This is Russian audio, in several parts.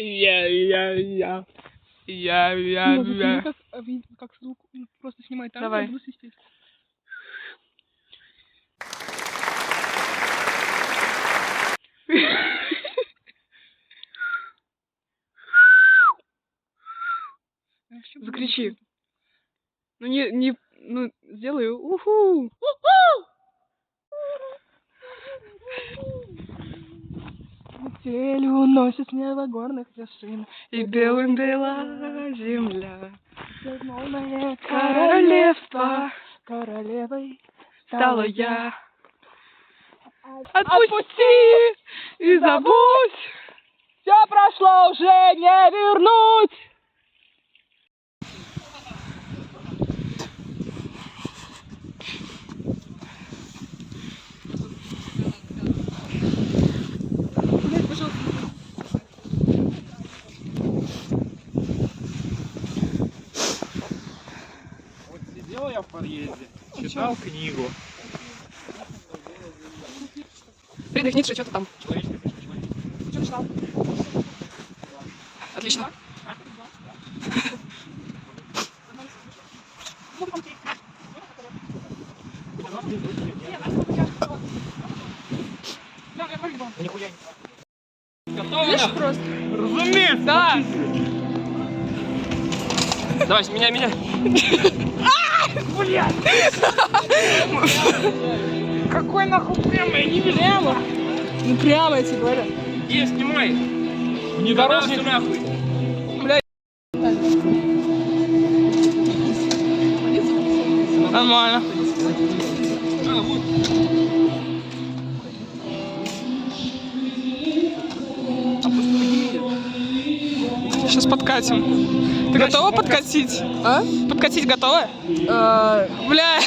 Я. Как звук просто снимать там, Давай. я буду свистеть. Закричи. Ну, сделай уху. Метель уносит с неба горных вершин, И белым бела земля. Безмолвное Королевство королевой стала я. Отпусти и забудь. Все прошло, уже не вернуть. Вот сидел я в подъезде, читал книгу. Фридрих Ницше, что ты там? Человечка, человечка. Что читал? Отлично. Нихуя не готово? Видишь просто? Разумеется! Да. Давай, меня. Какой нахуй прямо? Я не вижу. Прямо. Ну прямо, я тебе говорю. Где, снимай! Внедорожник нахуй! Нормально. А, вот. Сейчас подкатим. Ты готова подкатить? А? Подкатить готова? Бля.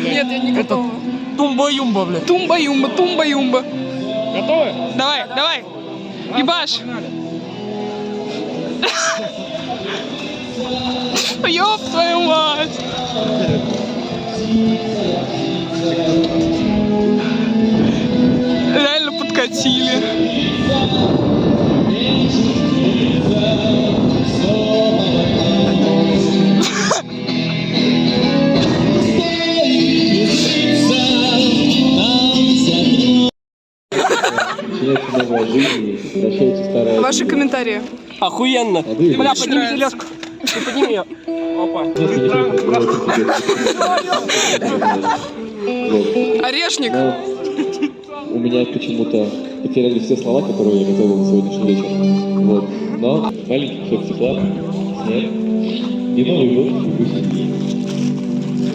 Нет, я не готова. Тумба-юмба, блядь. Тумба-юмба, тумба-юмба. Готовы? Давай. Ебаш. Ёб твою мать. Реально подкатили. Ваши комментарии. Охуенно. Бля, подними тележку. Ты подними ее. Опа. Орешник. У меня почему-то потеряли все слова, которые я готовил на сегодняшний вечер. Вот. Но маленький шаг тепла, снег и Новый год.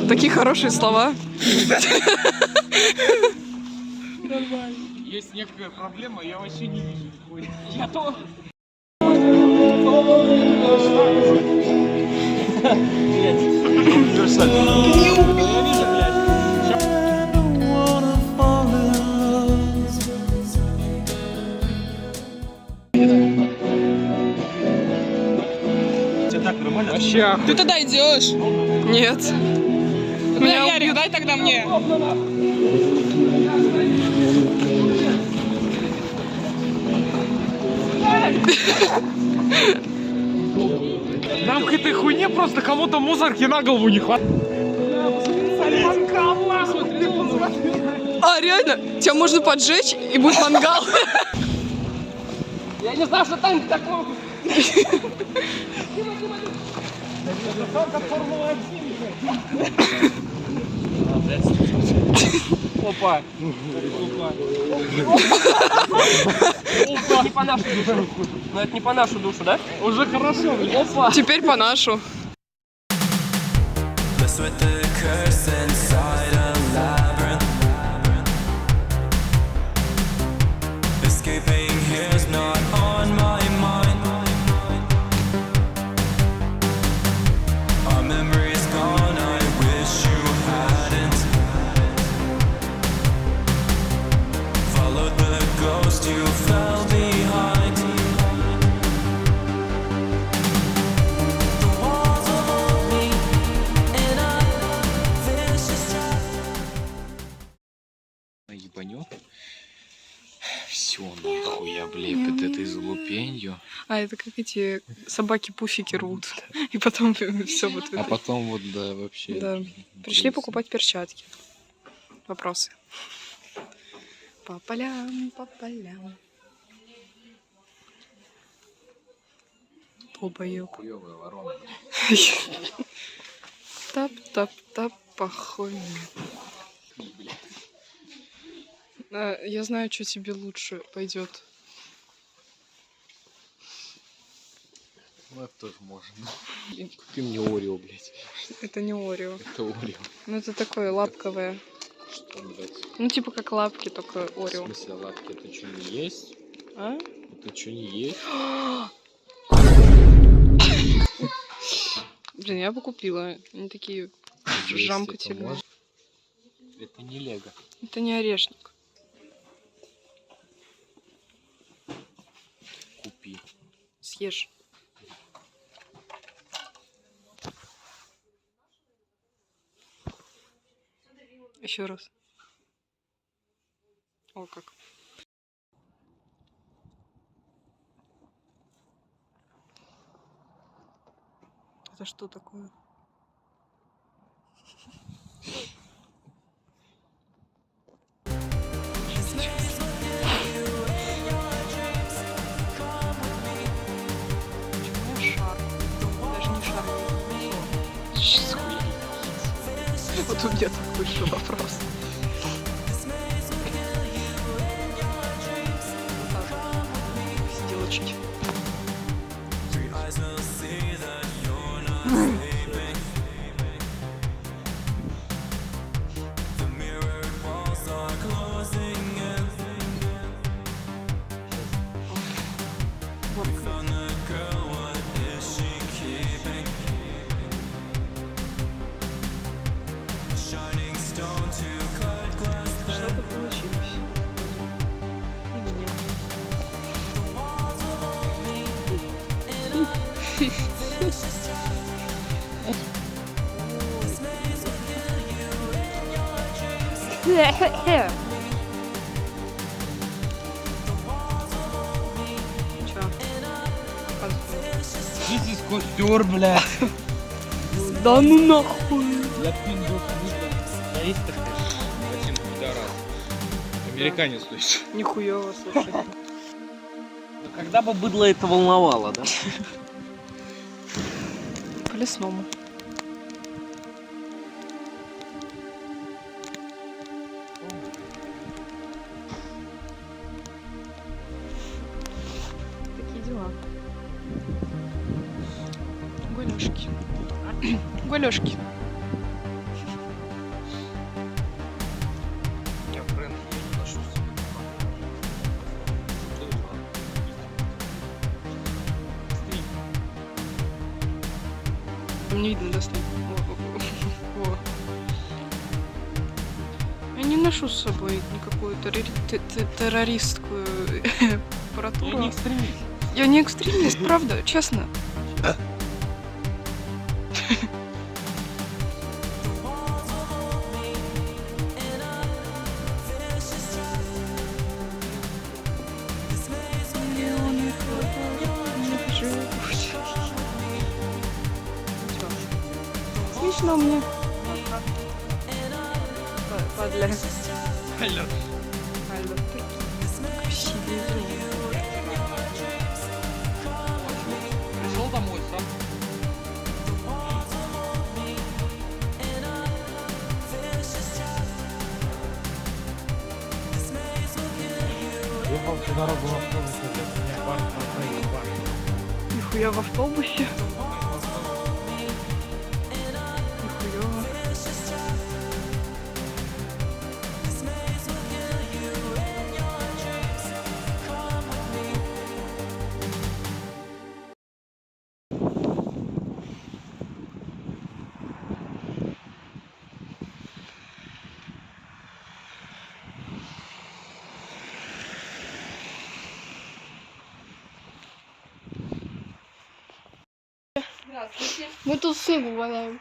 Такие хорошие слова. Есть некая проблема, я вообще не вижу нихуя. Я то... Так нормально? Вообще. Ты туда идешь? Нет. Меня убьют. Дай тогда мне. Нам к этой хуйне просто кому-то мусорки на голову не хватает. А, реально? Тебя можно поджечь и будет мангал. Я не знаю, что там такое. Опа. Не по нашу душу. Но это не по нашу душу, да? Уже хорошо. Опа. Теперь по нашу. Все нахуй облепит этой залупенью. А, это как эти собаки-пуфики рвут. И потом все вот А это. потом вот, да, вообще. Да. Пришли покупать перчатки. Вопросы. По полям, по полям. Долбоёб. Хуёвая ворона. Тап-тап-тап, похуй. Я знаю, что тебе лучше пойдет. Ну, это тоже можно. Купи мне Орео, блядь. Это не Орео. Это Орео. Ну, это такое лапковое. Что, блядь? Ну, типа как лапки, только В Орео. смысле лапки? Это что, не есть? А? Это что, не есть? Блин, я бы купила. Они такие жамкательные. Это не Лего. Это не орешник. Купи. Съешь. Еще раз. О, как. Это что такое? Почему шар? Даже не шар. Что? Вот у меня такой же вопрос. Вот так. Сделочки. Что-то получилось. Или нет. Чё? Здесь костер, блядь. Да ну нахуй! Я пиндос, да есть такой? Один пидорас. Американец, то есть. Нихуёво, слушай. Когда бы быдло это волновало, да? По лесному. Такие дела. Гулёшки. Гулёшки. Я бренд не ношу с собой. Не видно, достань. Во. Я не ношу с собой никакую террористскую аппаратуру. Я не экстремист. Я не экстремист, правда, честно. Смешно мне. Падля. Алло. Алло, такие красивые. Пришел домой сам. Ехал всю дорогу в автобусе, меня парень проехал. Нихуя в автобусе. Нихуёво. Здравствуйте. Мы тут сыгу валяем.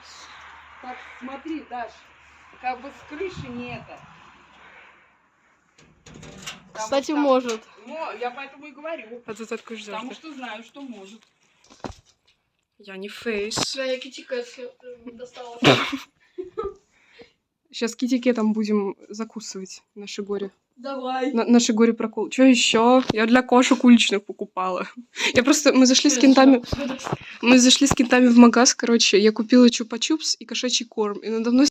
Так, смотри, Даш, как бы с крыши не это. Кстати, может. Я поэтому и говорю. А ты такой ждешь. Потому что знаю, что может. Я не фейс. Да, я китикет достала. Сейчас китикетом будем закусывать наши горе. Давай. Наши горе прокол. Что еще? Я для кошек уличных покупала. Мы зашли с кентами в магаз, короче. Я купила чупа-чупс и кошачий корм. И надо мной...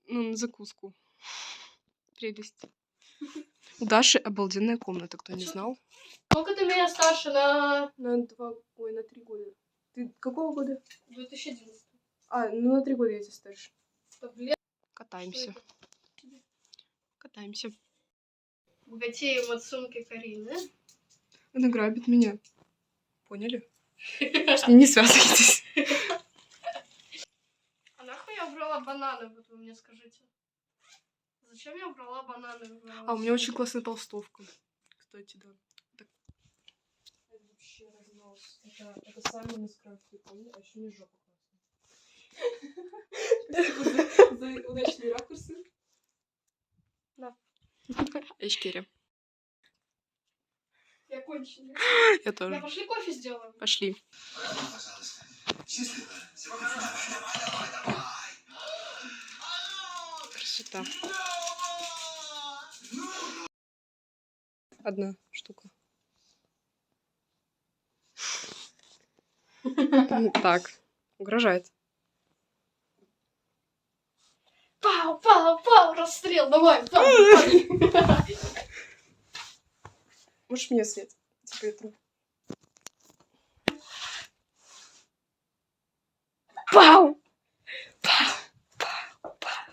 на закуску. Прелесть. У Даши обалденная комната, кто не знал. Сколько ты меня старше на... На 3 года. Ты какого года? 2011. На 3 года я тебя старше. Блин, Катаемся. Катаемся. богатеем от сумки Карины. Она грабит меня. Поняли? С ней не связывайтесь. А нахуй я убрала бананы, вот вы мне скажите. Зачем я убрала бананы? У меня очень классная толстовка. Кстати, да. Это вообще разнос. Это Саймон из Крафта, поняли? А еще не жопа классная. Спасибо за удачные ракурсы. Да. Эчкери. Я кончила. Я тоже. Я пошли кофе сделаем. Пошли. Красота. Одна штука. Так, угрожает. Пау, пау, пау, расстрел, давай, пау. Можешь мне свет? Теперь труп. Пау!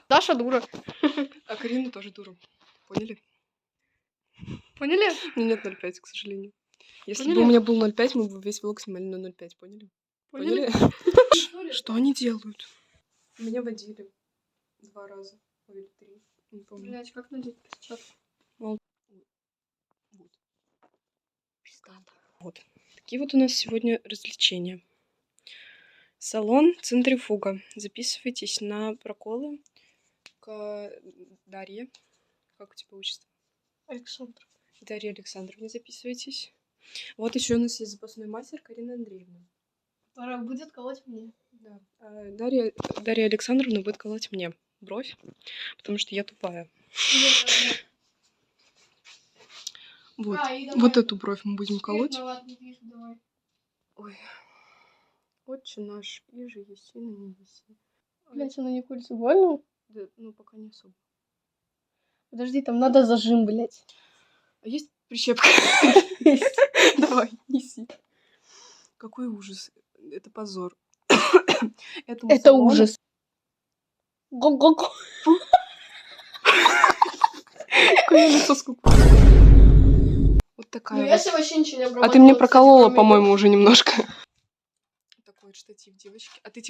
Даша дура. А Карина тоже дура. Поняли? Поняли? У меня нет 0,5, к сожалению. Если Поняли? бы у меня был 0,5, мы бы весь влог снимали на 0,5, поняли? Поняли? Что они делают? Меня водили 2 раза. Или 3. Не помню. Блять, как надеть перчатку? Вот. Такие вот у нас сегодня развлечения. Салон Центрифуга. Записывайтесь на проколы к Дарье. Как у тебя отчество? Александр. Дарья Александровна, записывайтесь. Вот еще у нас есть запасной мастер Карина Андреевна. Которая будет колоть мне. Да. Дарья Александровна будет колоть мне бровь, потому что я тупая. Вот. Вот эту бровь мы будем колоть. Давай. Ой. Отче наш, иже еси на небеси. Блять, она не кольца больно? Да, ну, пока не особо. Подожди, там надо зажим, блять. А есть прищепка? Давай, неси. Какой ужас. Это позор. Это ужас. Го-го-го. Какое лицо скупое. Вот такая Ну, вот. если вообще ничего не А обрабатывала. ты мне проколола, по-моему, уже немножко. Такой вот штатив, девочки. А ты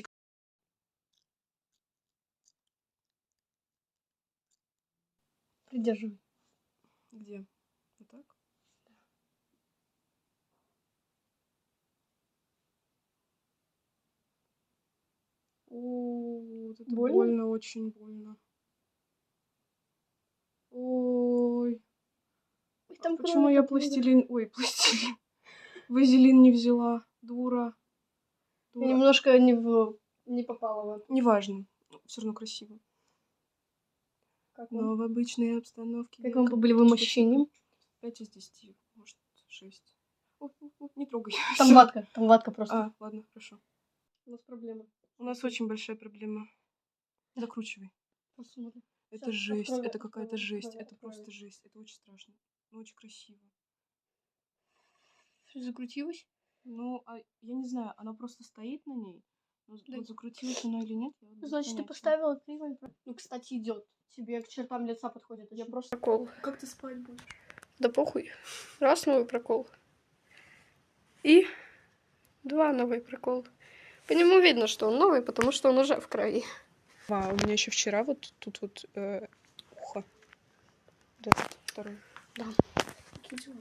Придерживай. где? Вот так? О, вот это больно, очень больно. Ой. Там Почему я пластилин... Ой, пластилин. Вазелин не взяла. Дура. Я немножко не попала в это. Неважно. Все равно красиво. Как Но в обычной обстановке... Как вам были вымощением? 5 из 10. Может, 6. Не трогай. Там Всё. ватка просто. А, ладно, хорошо. У нас проблема. У нас очень большая проблема. Закручивай. Посмотрим. Это Сейчас жесть. открою, Это какая-то открою, жесть. открою, Это открою. просто жесть. Это очень страшно. Но очень красиво. Закрутилась? Ну, я не знаю, она просто стоит на ней. Да. Вот закрутилась она или нет, я вот без Значит, ты понятия. поставила криво. Ну, кстати, идет. Тебе к чертам лица подходит. Я просто... Прокол. Как ты спать будешь? Да похуй. Раз новый прокол. И 2 новый прокол. По нему видно, что он новый, потому что он уже в крови. У меня еще вчера вот тут вот ухо. Да, второй. Да. Такие дела.